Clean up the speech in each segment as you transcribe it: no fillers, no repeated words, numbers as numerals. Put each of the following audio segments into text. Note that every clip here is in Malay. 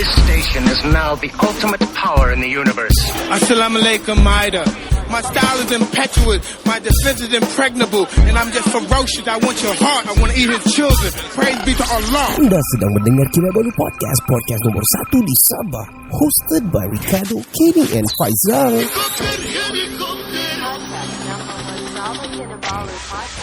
This station is now the ultimate power in the universe. Assalamualaikum, Maida. My style is impetuous, my defense is impregnable, and I'm just ferocious. I want your heart, I want to eat his children. Praise be to Allah. Anda sedang mendengar Kinabalu Podcast, podcast nomor 1 di Sabah, hosted by Ricardo, Kenny and Faizal.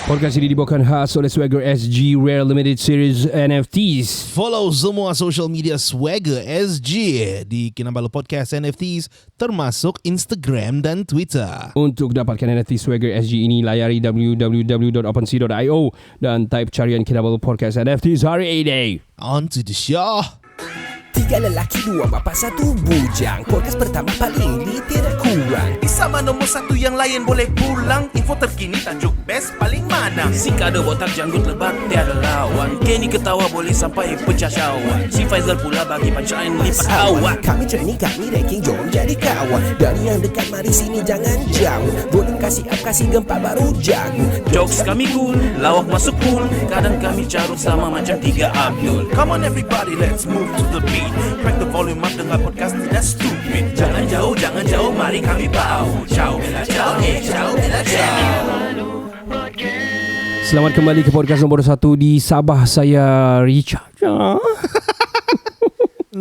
Podcast ini dibawakan khas oleh Swagger SG Rare Limited Series NFTs. Follow semua social media Swagger SG di Kinabalu Podcast NFTs, termasuk Instagram dan Twitter. Untuk dapatkan NFT Swagger SG ini, layari www.opensea.io dan type carian Kinabalu Podcast NFTs hari ini. On to the show. 3 lelaki, 2 bapa, 1 bujang. Podcast pertama paling tidak kurang. Di Sabah nombor 1 yang lain boleh pulang. Info terkini tajuk best paling mana. Si Kado botak janggut lebat tiada lawan. Kenny ketawa boleh sampai pecah syawak. Si Faizal pula bagi pancaan lipat awak. Kami training, kami ranking, jom jadi kawan. Dari yang dekat mari sini jangan jauh. Volume kasih up, kasih gempa baru jago. Jokes kami cool, lawak masuk cool. Kadang kami carut sama macam 3 Abdul. Come on everybody, let's move to the beat. Crack the volume up, dengar podcast tidak stupid. Jangan jauh, mari kami bau. Ciao, bella ciao, ciao, bella ciao. Selamat kembali ke podcast nombor 1 di Sabah. Saya Richard.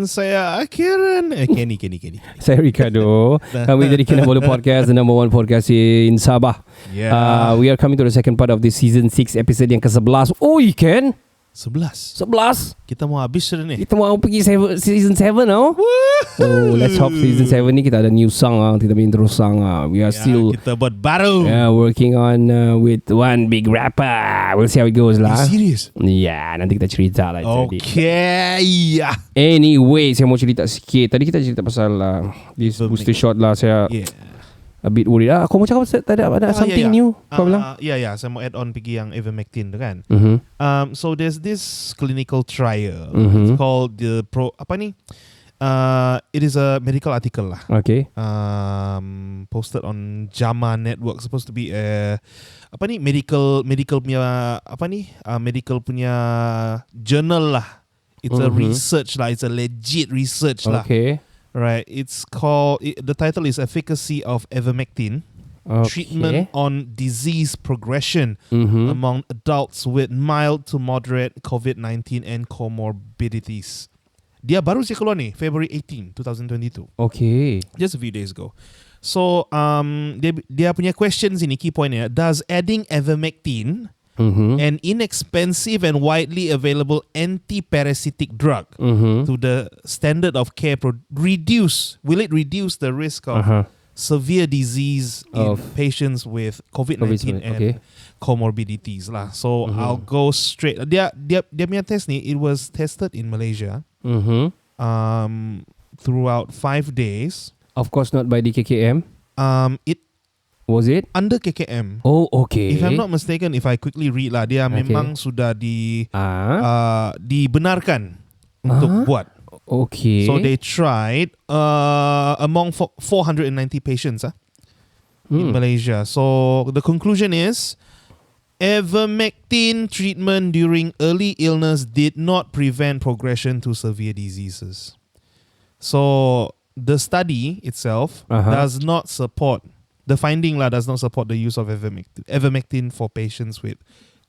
Saya Karen. Kenny. Saya Ricardo. Kami dari Kinabalu Podcast, the number 1 podcast in Sabah. Yeah. We are coming to the second part of the season 6 episode yang ke-11. Oi, Ken. 11. Kita mau habis sudah ni. Kita mau pergi season 7 now. So let's hope season 7 ni kita ada new song lah. Kita punya intro song lah. We are still kita buat baru. working on with one big rapper. We'll see how it goes lah. Serius? Yeah, nanti kita cerita lah. Okay. Anyway, saya mau cerita sikit. Tadi kita cerita pasal this booster shot lah. Saya a bit worried. Kau mau cakap ada something new? Kau bilang? Saya mau add on pergi yang Ivermectin tu kan. Mm-hmm. So there's this clinical trial. Mm-hmm. It's called the it is a medical article lah. Okay. Posted on JAMA Network. Supposed to be medical punya medical punya journal lah. It's a research lah. It's a legit research lah. Okay. Right, it's called. The title is "Efficacy of Ivermectin, Treatment on Disease Progression among Adults with Mild to Moderate COVID-19 and Comorbidities." Dia baru saja keluar ni, February 18, 2022. Okay. Just a few days ago. So, dia punya questions ini, key point ya. Does adding Ivermectin, an inexpensive and widely available anti-parasitic drug, to the standard of care, will it reduce the risk of severe disease in patients with COVID-19 and comorbidities lah? So I'll go straight. Dia punya test ni, it was tested in Malaysia throughout 5 days. Of course not by the KKM. It was it under KKM. Oh, okay. If I'm not mistaken, if I quickly read lah, dia memang sudah dibenarkan untuk buat. Okay. So they tried among 490 patients in Malaysia. So the conclusion is Ivermectin treatment during early illness did not prevent progression to severe diseases. So the study itself does not support. The finding does not support the use of Ivermectin for patients with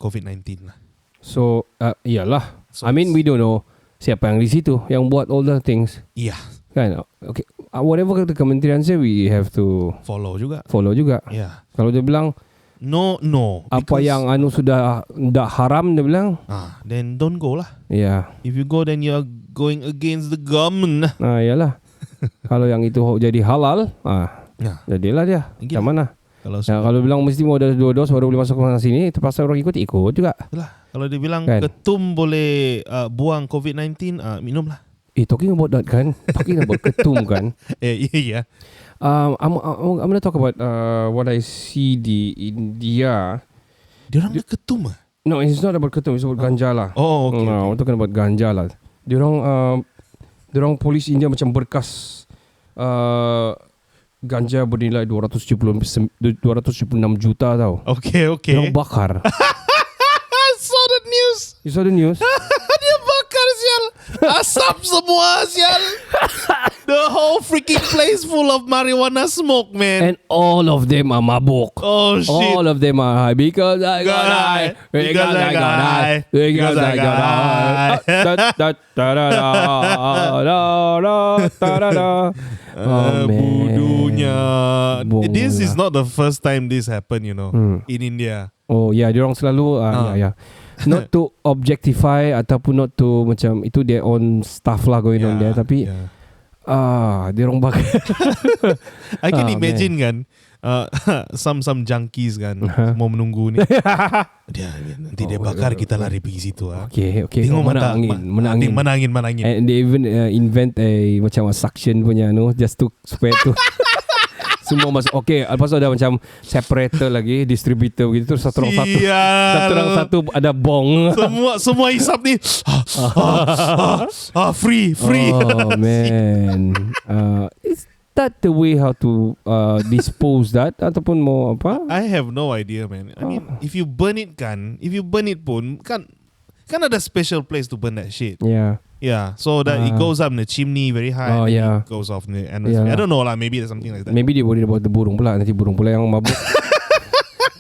COVID-19 lah. So, iyalah. I mean, we don't know siapa yang di situ yang buat all the things. Yeah. Kan? Okay. Whatever the kementerian say, we have to follow juga. Yeah. Kalau dia bilang no. Apa yang sudah haram, dia bilang. Then don't go lah. Yeah. If you go, then you are going against the government. Iyalah. Kalau yang itu jadi halal, jadilah dia. Macam mana? Kalau bilang mesti mau ada 2 dos baru boleh masuk ke sini, terpaksa orang ikut juga. Itulah. Kalau dia bilang ketum boleh buang COVID-19, minumlah. Talking about that kan, talking about ketum kan. Yeah. I'm gonna talk about what I see di India. Dia orang ketum No, it's not about ketum, it's about ganja lah. Oh, okay. I'm talking about ganja lah. Dia orang polis India macam berkas ganja bernilai 276 juta tau. Okay. Dia orang bakar. I saw the news. You saw the news? Dia bakar sial. Asap semua sial. The whole freaking place full of marijuana smoke, man. And all of them are mabuk. Oh shit. All of them are high because I got high. Because I got high. Because I got high. Budunya. This is not the first time this happened, you know, in India. Oh ya, diorang selalu ya. Not to objectify ataupun not to macam itu their own stuff lah going on there, tapi diorang bakal. I can imagine kan, some junkies kan mau menunggu ni. Nanti dia bakar, kita lari pergi situ. Okay. Tengok mana angin. And they even invent a macam a suction punya just to supaya tu semua masuk. Okay, lepas tu ada macam separator lagi, distributor begitu, terus satu orang satu ada bong. Semua hisap ni. Free. Oh man. Is that the way how to dispose that ataupun mau apa? I have no idea, man. I mean, if you burn it pun kan ada special place to burn that shit. Yeah, so that it goes up in the chimney very high. It goes off in the atmosphere. I don't know lah, maybe there's something like that. Maybe dia worried about the burung pula. Nanti burung pula yang mabuk.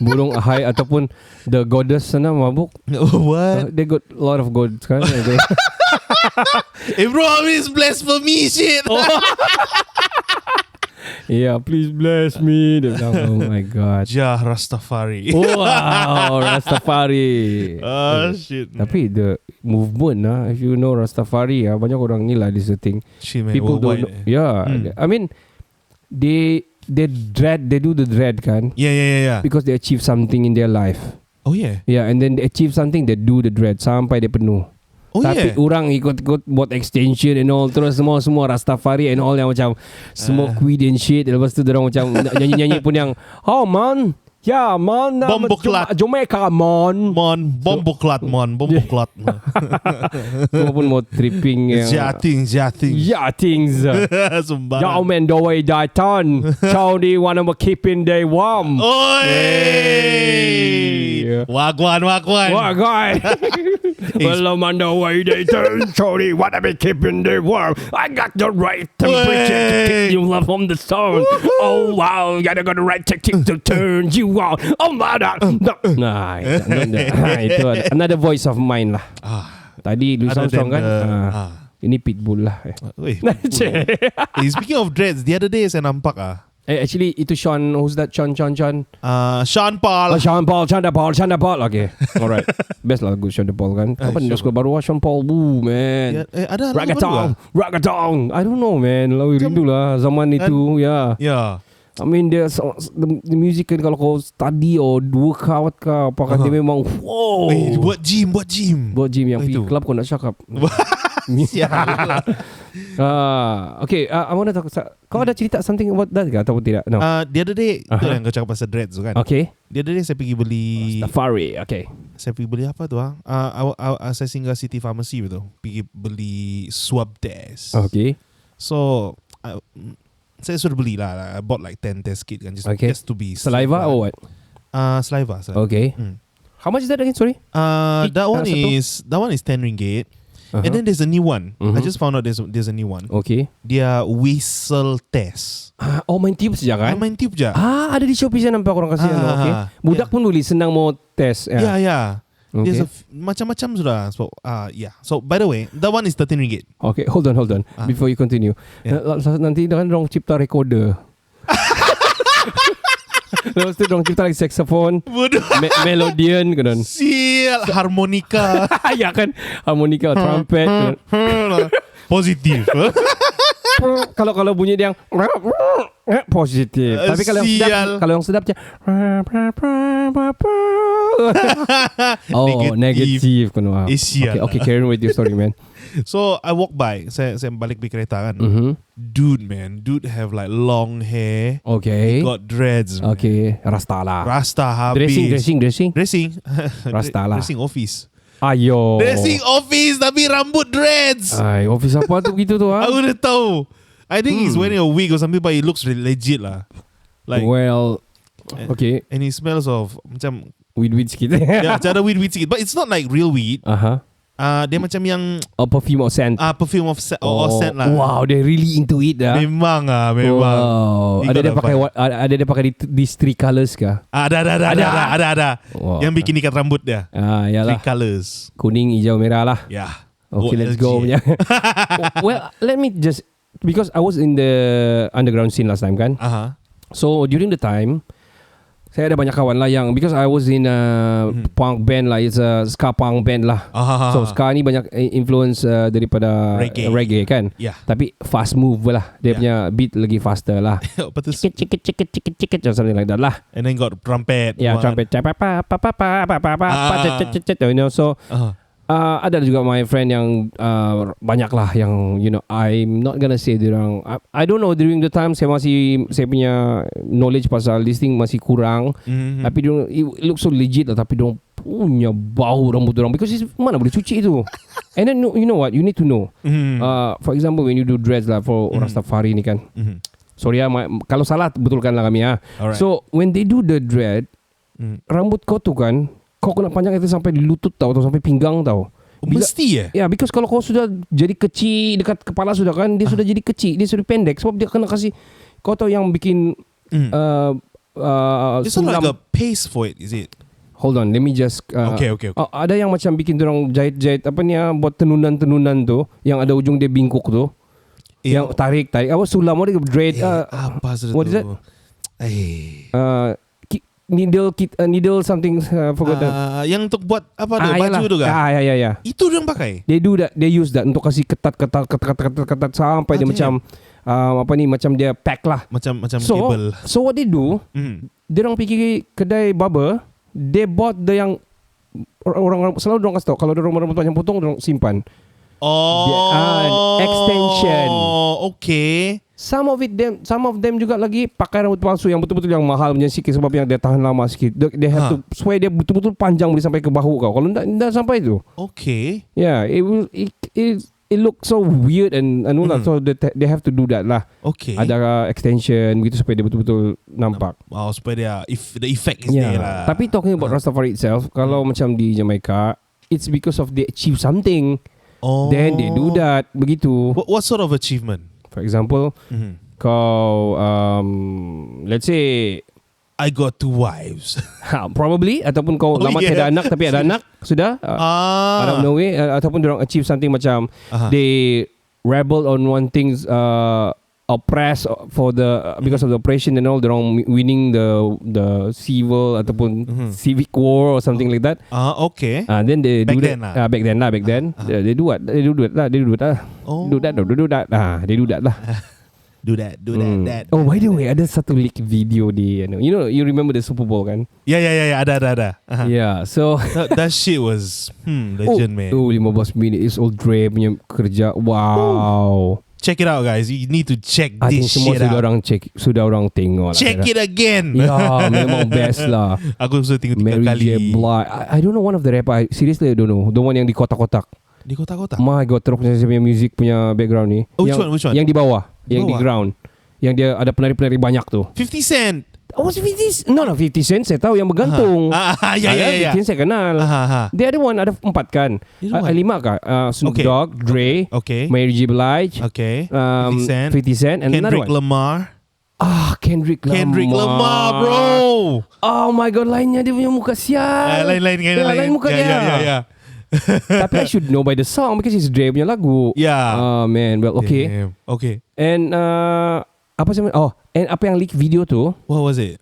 Burung high ataupun the goddess sana mabuk. What? They got a lot of gods kan. Bro, it's blasphemy shit. Yeah, please bless me. Oh my god. Jah Rastafari. Wow, Rastafari. Shit. Tapi the movement if you know Rastafari banyak orang ni lah this thing. Shit, man, people don't know. I mean they do the dread kan. Yeah. Because they achieve something in their life. Oh yeah. Yeah, and then they achieve something, they do the dread sampai dia penuh. Oh tapi orang ikut buat extension and all, terus semua Rastafari and all yang macam smoke weed and shit. Lepas tu orang macam nyanyi pun yang man. Yeah, man. Bomboklat. Jamaica, man. Bomboklat. Semua pun mau tripping. Jatings. Sembarang. Yo, man, the way die ton. Tony wanna keeping day warm. Oi! Wagwan. Well, I'm on the way they turn. Tony wanna be keeping day warm. I got the right temperature to keep you love from the sun. Oh, wow. You got the right technique to turn you on. Oh, mother. Nah, itu another voice of mine lah. Tadi Louis Armstrong kan. Ini Pitbull lah. Speaking of dreads, the other day saya nampak actually itu Sean. Who's that? Sean Sean Paul. Sean Paul. Okay, alright. Best lah lagu Sean Paul kan. Apa ni sekolah baru Sean Paul. Woo man. Ada Raggatong. I don't know man. Lalu rindu lah zaman itu. Yeah. I mean the music kan, kalau kau study or workout ke apakah dia memang wow. Buat gym yang pergi club kau nak cakap. Okay, I want to talk. Kau ada cerita something about that ke ataupun tidak? No. The other day itu yang kau cakap pasal dreads tu kan. Okay. The other day saya pergi beli Safari. Okay. Saya pergi beli apa tu saya singgah City Pharmacy betul. Pergi beli swab test. Okay. So saya sudah beli lah. I bought like 10 test kit kan, just to be saliva or what? Saliva. Okay. How much is that again? Sorry. That one is RM10. And then there's a new one. I just found out there's a new one. Okay. Dia whistle test. Main tiup saja kan? Main tiup je. Ada di Shopee saya nampak orang kasih. Okay. Budak pun boleh senang mau test. Yeah. Okay. There's macam-macam sudah. So So by the way, that one is RM13. Okay, hold on. Before you continue, nanti kan orang cipta recorder. Lepas tu orang cipta lagi saxophone, melodian kan. Sial, harmonika. Ya kan, harmonika, trumpet. Positif. Kalau bunyi dia yang positif. Tapi kalau yang sedap je negatif kan. Okay, carry on with your story, man. So I walk by, saya balik pergi kereta kan. Dude have like long hair. Okay. He got dreads. Okay, rasta habis. Dressing. Rasta lah. Dressing office. Ayo. Dressing office tapi rambut dreads. Office apa tu begitu tu? Aku dah tahu. I think he's wearing a wig or something, but he looks legit lah. Like, well, okay. And he smells of macam weed sikit. yeah, cara weed sikit. But it's not like real weed. Dia macam yang perfume or scent. perfume of scent, or scent lah. Wow, they really into it dah. Memang. Wow. You Ada gotta dia pakai these 3 colors kah? Ada. Wow. Yang bikin ikat rambut dia. Yalah. 3 colors. Kuning, hijau, merah lah. Yeah. Okay, let's OLG. go punya. Well, let me just, because I was in the underground scene last time kan. So during the time, saya ada banyak kawan lah yang, because I was in a punk band lah, it's a ska punk band lah. So ska ni banyak influence daripada reggae kan. Yeah. Tapi fast move lah. Dia punya beat lagi faster lah. Betul. Cikit something like that lah. And then got trumpet. Yeah, trumpet. You know, so ada juga my friend yang banyak lah yang, you know, I'm not gonna say diorang, I don't know, during the time saya punya knowledge pasal this thing masih kurang. Tapi diorang, it looks so legit lah, tapi diorang punya bau rambut diorang, because mana boleh cuci itu. And then you know what, you need to know, for example when you do dreads lah for Rastafari ni kan, sorry kalau salah betulkanlah kami ya. Alright. So when they do the dread, rambut kau tu kan, kau kena panjang itu sampai di lutut tau, atau sampai pinggang tau. Mesti ya? Ya, because kalau kau sudah jadi kecil dekat kepala sudah kan, dia sudah jadi kecil, dia sudah pendek, sebab dia kena kasih, kau tahu yang bikin It's not like a paste for it, is it? Hold on, let me just Okay. ada yang macam bikin dorang jahit-jahit apa ni, buat tenunan-tenunan tu, yang ada ujung dia bingkuk tu, yang tarik. Apa sulam, what is it? Dread? Apa what is that? Needle something, forgot that. Yang untuk buat apa tu, baju tu kan? Ya. Itu dia pakai. They do that, they use that untuk kasih ketat sampai dia macam apa ni, macam dia pack lah. Macam kabel. So what they do, dia orang pergi kedai barber, they bought the yang orang selalu dorang kasih tahu kalau dorang rambut panjang potong, dorang simpan. Extension. Okay. Some of them juga lagi pakai rambut palsu yang betul-betul yang mahal punya sikit, sebab yang dia tahan lama sikit. They have to supaya dia betul-betul panjang boleh sampai ke bahu kau. Kalau tidak sampai tu. Okay. Yeah, it look so weird and so they have to do that lah. Okay. Ada extension begitu supaya dia betul-betul nampak. Supaya dia the effect is there lah. Tapi talking about Rastafari itself, kalau macam di Jamaica, it's because of they achieve something. Then they do that begitu. What sort of achievement? For example, kau let's say I got 2 wives. Probably, ataupun kau lama tiada anak tapi ada anak sudah out of nowhere, ataupun diorang achieve something macam they rebel on one things, oppress for the because of the oppression and all, diorang winning the civil ataupun civic war or something like that. Okay. Then they back do then that. Back then. They do that. They do that. They do that. Do that. Oh, by the way, ada satu leak video di, you remember the Super Bowl kan? Yeah. Ada. Yeah, so that shit was legend, man. 15 minit is all Dre punya kerja. Wow. Check it out, guys. You need to check I this think semua shit out. sudah orang tengok. Check it again. Ya, memang best lah. Aku sudah tengok 3 Mary kali. J. Blige. I don't know one of the rapper. Seriously, I don't know. The one yang di kotak-kotak. Di kotak-kotak? My God, teruk punya music punya background ni. Which one? Yang di bawah. Yang di bawah? ground. Yang dia ada penari-penari banyak tu. 50 Cent. Oh, 50? No, 50 Cent saya tahu yang bergantung. Ya. 50 Cent saya kenal. The other one ada 4 kan? 5 kah? Snoop Dogg, Dre, Mary J. Blige, 50 Cent, and another Kendrick one. Lamar. Kendrick Lamar, bro. Oh my God, lainnya dia punya muka sial. Lain muka dia. Ya. Tapi I should know by the song because it's Dre punya lagu. Yeah. Oh man, well okay. Damn. Okay. And apa sih? And apa yang leak video tu? What was it?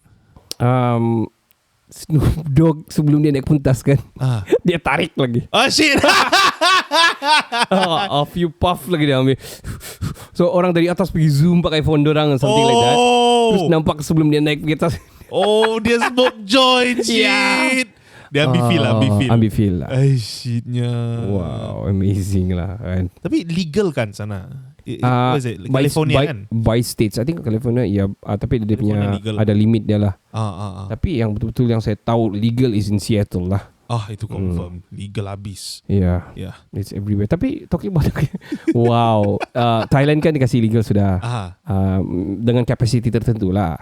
Snoop Dogg sebelum dia naik pentas kan, dia tarik lagi. Oh shit. A few puff lagi dia ambil. So orang dari atas pergi zoom pakai phone dorang and something like that. Terus nampak sebelum dia naik ke atas. Dia smoke joint shit. Yeah. Dia ambil feel lah. Shitnya. Wow, amazing lah kan. Tapi legal kan sana? What is it? California kan? By states. I think California ya, tapi dia punya legal. ada limit dia lah. Tapi yang betul-betul yang saya tahu legal is in Seattle lah. Itu confirm legal habis. Yeah. It's everywhere. Tapi talking about wow, Thailand kan dikasih legal sudah. Dengan capacity tertentu lah.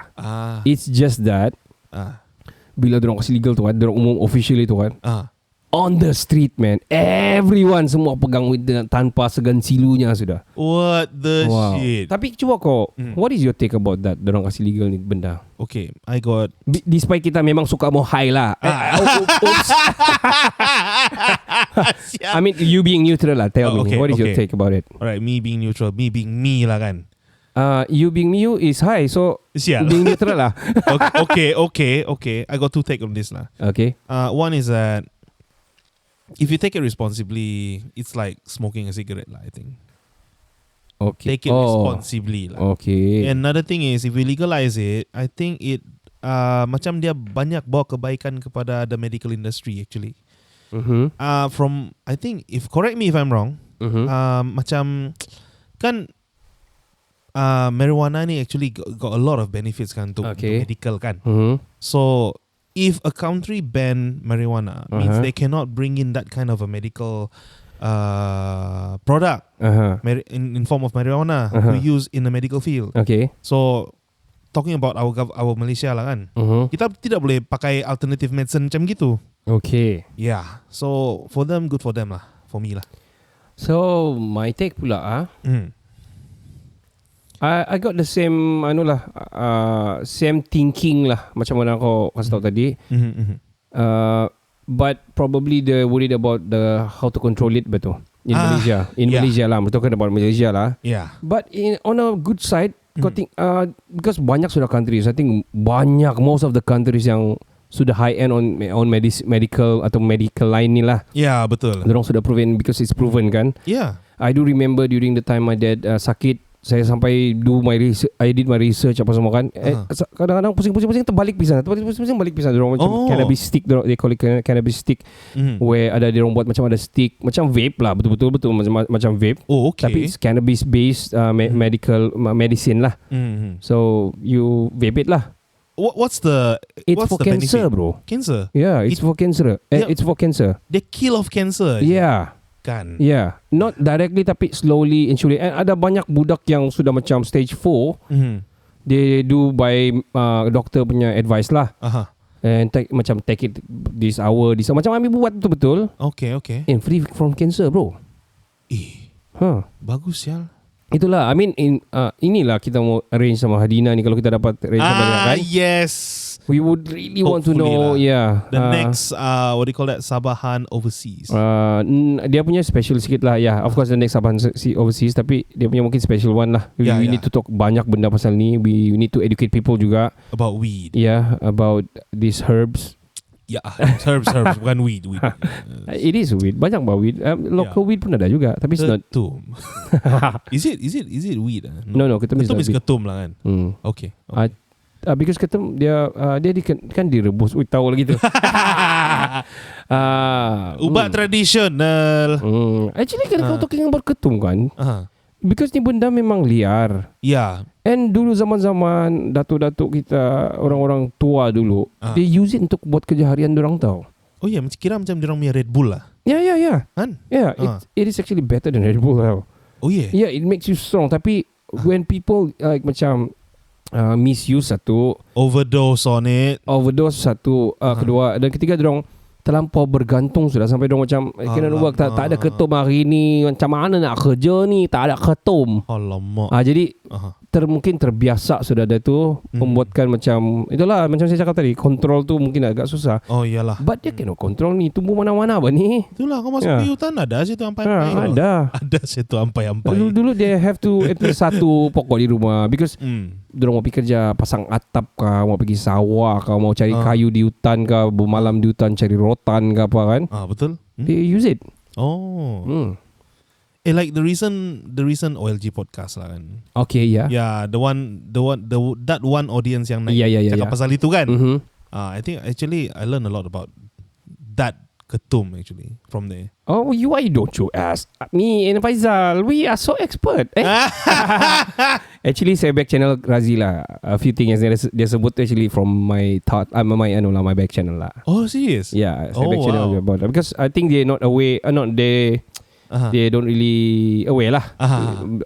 It's just that bila dorang kasih legal tu kan, dorang umum official itu kan, On the street, man. Everyone semua pegang weed tanpa segan silunya sudah. What the shit? Tapi cuba kau, what is your take about that? Dorang kasih legal ni benda. Okay, I got... Despite kita memang suka mau high lah. Oops. I mean, you being neutral lah. Tell me, okay, what is your take about it? Alright, me being neutral. Me being me lah kan. You being you is high, so Sial. being neutral lah. Okay. I got 2 take on this lah. Okay. One is that if you take it responsibly, it's like smoking a cigarette lah, I think. Okay. Take it responsibly lah. Okay. And another thing is, if we legalize it, I think it macam dia banyak bawa kebaikan kepada the medical industry actually. From I think, if correct me if I'm wrong, macam kan marijuana ni actually got a lot of benefits kan untuk medical kan. So if a country ban marijuana, means they cannot bring in that kind of a medical product in form of marijuana to use in the medical field. Okay. So talking about our Malaysia lah kan, kita tidak boleh pakai alternative medicine macam gitu. Okay. Yeah. So for them, good for them lah. For me lah. So my take pula I got the same same thinking lah macam mana kau kasih tahu tadi. But probably they're worried about the how to control it betul in Malaysia. Malaysia lah, betul kan about Malaysia lah. Yeah. But on a good side, kau think because banyak sudah countries, I think most of the countries yang sudah high end on medical atau medical line ni lah. Yeah, betul. Dorang sudah proven because it's proven kan. Yeah. I do remember during the time my dad sakit, saya sampai I did my research apa semua kan. Kadang-kadang pusing-pusing terbalik pisang. Pusing-pusing balik pisang. Dorang macam cannabis stick, they call it cannabis stick. Where ada dia orang buat macam ada stick, macam vape lah, betul macam vape. Oh, okay. Tapi it's cannabis based medical medicine lah. So you vape it lah. What's the for the cancer, benefit? bro. Cancer? Yeah, it's for cancer. It's for cancer. They kill off cancer. Yeah. Kan? Yeah, not directly tapi slowly and surely. And ada banyak budak yang sudah macam stage 4. They do by doktor punya advice lah. And take it this hour macam kami buat betul-betul. Okay. And free from cancer, bro. Bagus ya. Itulah, I mean inilah kita mau arrange sama Hadina ni kalau kita dapat arrange sama dia kan. Yes. We would really want to know lah. The next what do you call that, Sabahan overseas. Dia punya special sikit lah. Yeah, of course the next Sabahan overseas, tapi dia punya mungkin special one lah. We need to talk banyak benda pasal ni. We need to educate people juga about weed. Yeah, about these herbs. Yeah, herbs bukan weed. It is weed. Banyak bah weed. Local weed pun ada juga, tapi it's not. Ketum. Is it weed? No, ketum is ketum lah kan. Okay. Because ketum dia kan direbus. Tahu lagi tu. Ubat tradisional. Actually kalau kau talking about ketum kan, because ni benda memang liar. Yeah. And dulu zaman-zaman datuk-datuk kita, orang-orang tua dulu, they use it untuk buat kerja harian dorang tahu. Oh ya, kira macam dorang punya Red Bull lah. Yeah. Kan? Yeah, it is actually better than Red Bull tau. Oh yeah. Yeah, it makes you strong. Tapi when people like macam misuse satu, overdose on it. Satu, kedua, dan ketiga dorang terlampau bergantung sudah sampai dorang macam kena work tak ada ketum hari ni, macam mana nak kerja ni tak ada ketum. Alamak. Jadi mungkin terbiasa sudah ada tu, membuatkan macam itulah macam saya cakap tadi, kontrol tu mungkin agak susah. Oh iyalah. But dia kena kontrol ni, tumbuh mana-mana apa ni. Itulah kau masuk di hutan ada situ ampai-ampai. Ada situ ampai-ampai. Dulu dia have to at least satu pokok di rumah, because dorang mau pergi kerja pasang atap kah, mau pergi sawah kah, mau cari kayu di hutan kah, bermalam di hutan cari rotan kah apa kan. Betul. They use it. Like the recent OLG podcast lah kan. Okay, yeah. Yeah, that one audience yang naik cakap pasal itu kan. I think actually I learned a lot about that ketum actually from there. Oh, why don't you ask me and Faizal? We are so expert. Actually, saya back channel Razi lah. A few things dia sebut actually from my thought. My back channel lah. Oh, serious? Yeah, saya back channel about that. Because I think they're not aware. They don't really aware lah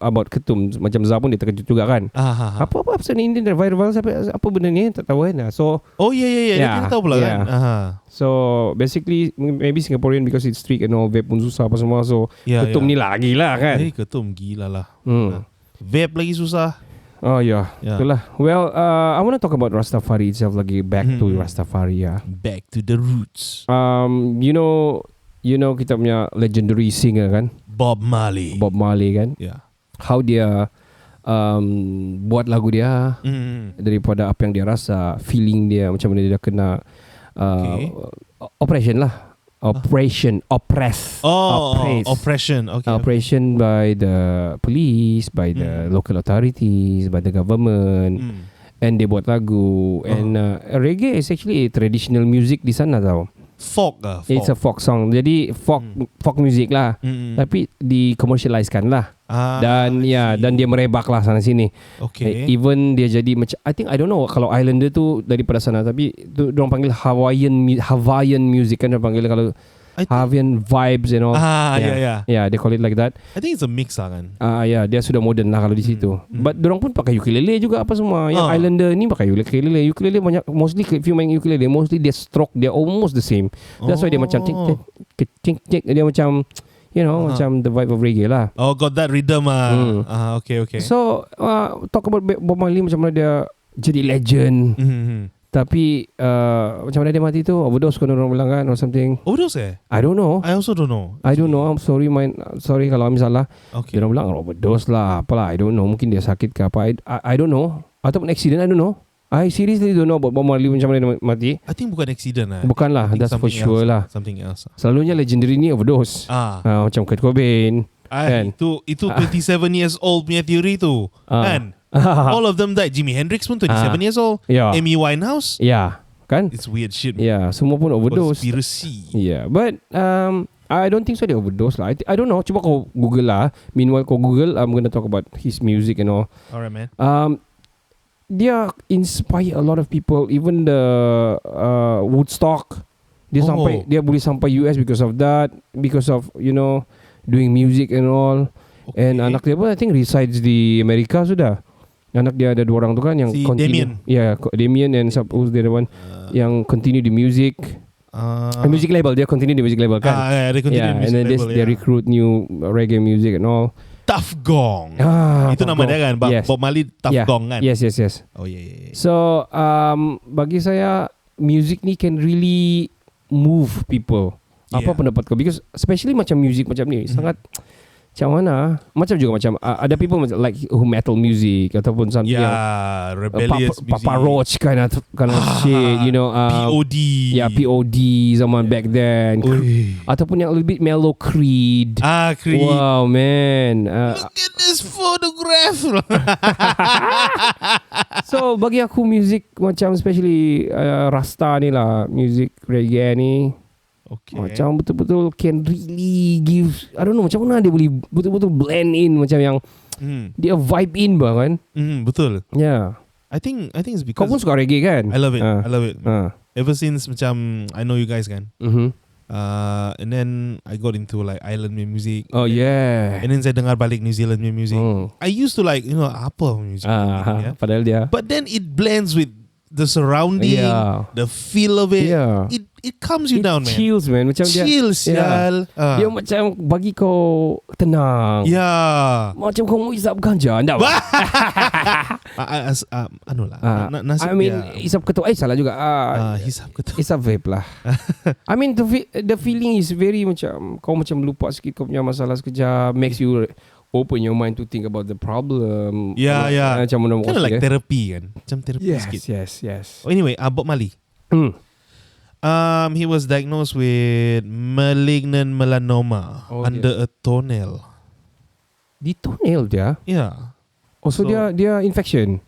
about ketum. Macam Zah pun dia terkejut juga kan. Apa pasal ni Indian viral apa benda ni, tak tahu kan. So dia tahu pula kan. So basically maybe Singaporean because it's strict and all, vape pun susah apa semua. So ketum ni lagi lah kan. Ketum gila lah. Vape lagi susah. Oh yeah. Itulah. Well, I want to talk about Rastafari itself lagi. Back to Rastafari. Back to the roots. You know kita punya legendary singer kan, Bob Marley kan. How dia buat lagu dia daripada apa yang dia rasa, feeling dia, macam mana dia kena oppression by the police, by the local authorities, by the government. And dia buat lagu. And reggae is actually a traditional music di sana tau. Folk. It's a folk song. Jadi folk music lah. Tapi di commercialize-kan lah. Dan dia merebak lah sana sini. Even dia jadi macam, I don't know kalau Islander tu daripada sana, tapi tu diorang panggil Hawaiian music kan, diorang panggil kalau Hawaiian vibes and all. Yeah, they call it like that. I think it's a mix lah kan. Dia sudah modern lah kalau di situ. But diorang pun pakai ukulele juga apa semua. Yang Islander ni pakai ukulele. Ukulele banyak, mostly if you main ukulele, mostly their stroke dia almost the same. That's why dia macam cink dia macam macam the vibe of reggae lah. Got that rhythm okay. So talk about Bob Marley, macam mana dia jadi legend. Tapi macam mana dia mati tu? Overdose kan orang bilang kan, or something. Overdose I don't know. I also don't know. I'm sorry kalau kami salah. Dia orang bilang overdose lah, apalah, I don't know. Mungkin dia sakit ke apa, I don't know. Ataupun accident, I don't know. I seriously don't know about Bob Marley macam mana dia mati. I think bukan accident lah. Bukan lah, that's for sure lah. Something else. Selalunya legendary ni overdose. Macam Kurt Cobain kan? Itu 27 years old punya theory tu kan. All of them died. Jimi Hendrix pun 27 years old. Amy Winehouse. Kan? It's weird shit. Semua pun overdose. Conspiracy. But I don't think so dia overdose lah. I don't know. Cuba kau Google lah. Meanwhile kau Google, I'm gonna talk about his music and all. Alright man. Dia inspire a lot of people. Even the Woodstock. Dia boleh sampai US because of that. Because of doing music and all. And anak dia pun I think resides di Amerika sudah. Anak dia ada 2 orang tu kan yang si continue. Damien and who's the other one yang continue the music. Music label, dia continue the music label kan. They continue the music and then label. They recruit new reggae music and all. Tuff Gong. Itu nama dia kan. Bob Marley Tuff Gong kan. Yes. Oh yeah. So bagi saya music ni can really move people. Apa pendapat kau? Because especially macam music macam ni sangat macam mana? Macam juga macam ada people like metal music ataupun something rebellious music. Papa Roach kind of shit, POD. POD zaman back then. Ataupun yang a little bit mellow Creed. Creed. Wow man. Look at this photograph. So bagi aku music macam especially Rasta ni lah, music reggae ni. Macam betul-betul can really give, I don't know macam mana dia boleh betul-betul blend in macam yang dia vibe in kan. Betul. I think it's because kau pun suka reggae kan. I love it. Ever since macam I know you guys kan. And then I got into like island music. And then saya dengar balik New Zealand music. I used to like apa music padahal dia. But then it blends with the surrounding, the feel of it. It calms you down, man. Chills, man. Macam chills, dia. Dia macam bagi kau tenang. Macam kau mau isap ganja, anda. I mean, isap ketua. Salah juga. Hisap ketua. Isap vape lah. I mean, the feeling is very macam kau macam lupa sikit kau punya masalah sekejap. Makes you open your mind to think about the problem. Macam mana kind of like therapy kan. Macam therapy sikit. Yes. Anyway, Bob Marley. He was diagnosed with malignant melanoma under a toenail. Di toenail dia? So dia infection?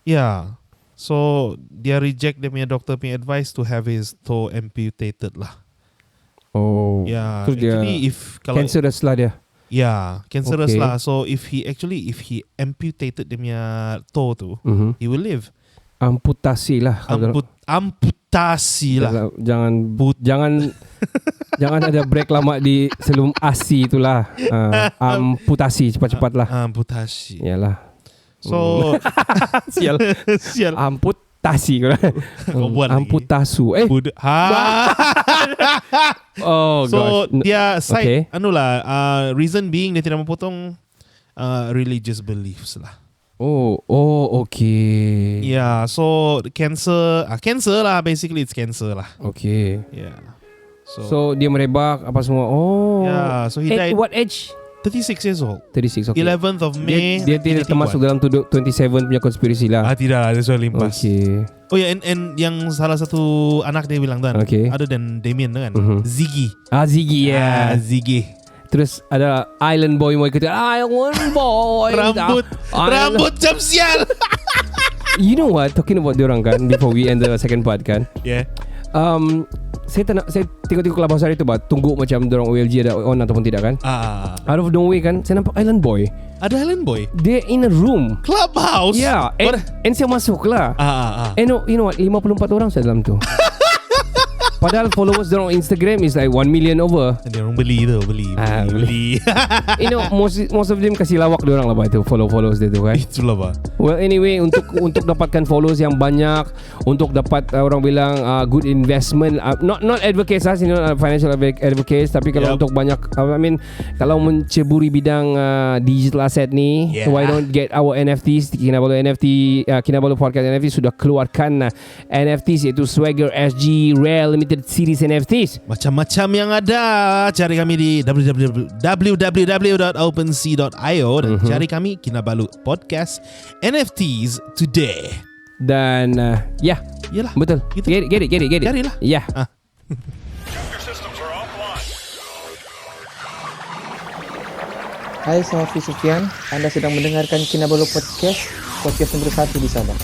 So dia reject dia punya doctor punya advice to have his toe amputated lah. So dia cancerous lah dia? Cancerous lah. So if he amputated dia punya toe tu, he will live. Amputasi lah. Amputasi lah. Jangan ada break lama di sebelum asi itulah. Amputasi cepat-cepat lah. Amputasi. Yalah. So Sial. sial. Amputasi Kau buat lagi. Amputasu. Oh So gosh. dia Okay. side reason being dia tidak memotong religious beliefs lah. Oh, okay. Yeah, so cancer lah, basically it's cancer lah. Okay. Yeah. So dia merebak apa semua. Oh. Yeah, so he died What age? 36 years old. 36, okay. 11th of May. Dia tidak 1981. termasuk dalam 27 punya konspirasi lah. Tidak lah, dia sudah limpas. Okay. Oh ya, and yang salah satu anak dia bilang kan, Okay. other than Damien kan, Ziggy. Ziggy, yeah. Ziggy. Terus ada Island Boy mau ikut. Island Boy. Rambut jam sial. You know what? Talking about diorang kan, before we end the second part kan. Yeah. Saya tengok-tengok Clubhouse hari tu tunggu macam dorang OLG ada on ataupun tidak kan. Out of the way kan, saya nampak Island Boy. Ada Island Boy? Dia in a room. Clubhouse? Yeah. And saya masuk lah. And you know what? 54 orang saya dalam tu. Padahal followers dorang Instagram is like 1 million over. Dia orang beli. You know, most of them kasih lawak diorang lah itu followers dia tu kan. Itulah bah. Well anyway, untuk dapatkan followers yang banyak, untuk dapat orang bilang good investment, not advocates lah, financial advocates, tapi kalau untuk banyak, kalau menceburi bidang digital asset ni, why don't get our NFTs? Kinabalu Podcast NFT sudah keluarkan NFTs iaitu Swagger SG Rare Limited Series NFTs. Macam-macam yang ada. Cari kami di www.opensea.io dan cari kami Kinabalu Podcast NFTs today. Dan Yalah, betul. gitu. Get it. Carilah. Yeah. Hai, saya Hafiz Sufyan. Anda sedang mendengarkan Kinabalu Podcast nomor 1 di Sabah.